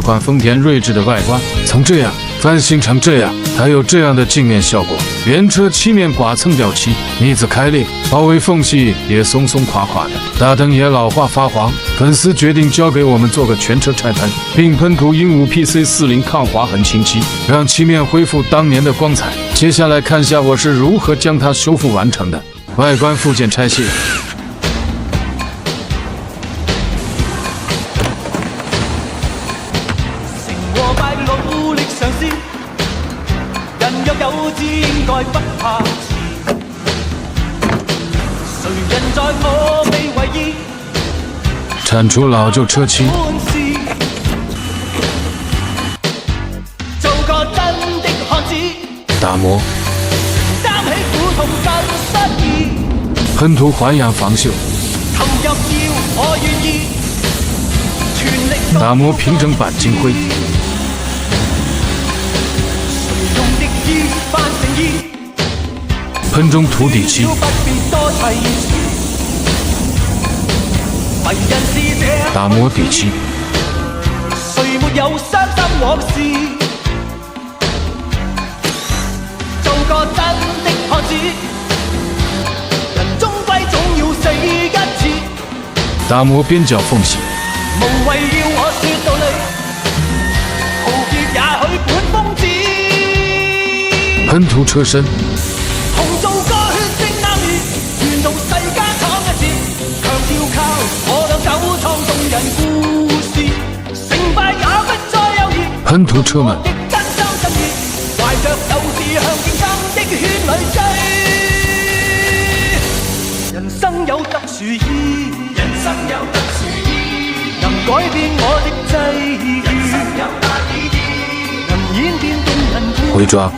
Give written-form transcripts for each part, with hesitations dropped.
款丰田锐志的外观从这样翻新成这样，还有这样的镜面效果。原车漆面剐蹭掉漆，腻子开裂，包围缝隙也松松垮垮的，大灯也老化发黄。粉丝决定交给我们做个全车拆喷，并喷涂鹦鹉 PC40抗划痕清漆，让漆面恢复当年的光彩。接下来看下我是如何将它修复完成的。外观附件拆卸。人若有志，應該不怕遲。誰人在我未為意？鏟除老舊車漆。做個真的漢子。打磨。擔起苦痛更失意。噴塗環氧防鏽。投入要我願意。全力打磨平整板金灰。喷中塗底漆，打磨底漆。誰沒有傷心往事？做個真的漢子，人終歸總要死一次。打磨邊角縫隙。無謂要我說道理，豪傑也許本瘋子。噴塗車身。同做個血性男兒，願到世間闖一次，強調靠我倆九創動人故事，成敗也不再猶豫。噴塗車門。亦真心真意，懷着鬥志向競爭的圈裏追。人生有特殊意義，人生有特殊意義，能改變我的際遇，人生有大意義，能演變動人故事。回抓。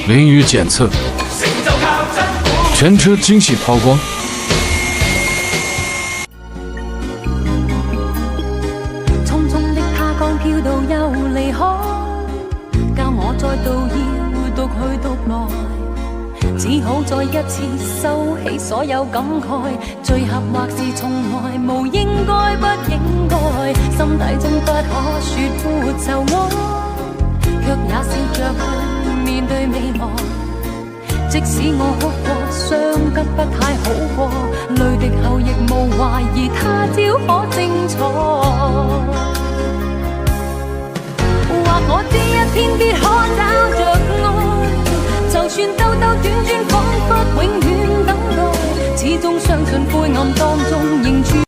淋雨检测，全车精细抛光。匆匆的他剛飄到又離開，教我再度要獨去獨來，只好再一次收起所有感慨，聚合或是從來無應該不應該，心底中不可說沒愁愛，卻也笑着去面對未來。即使我哭過，傷得不太好過，淚滴後亦無懷疑他朝可精彩。或我知一天必可找着愛，就算兜兜轉轉，彷彿永遠等待，始終相信灰暗當中仍存。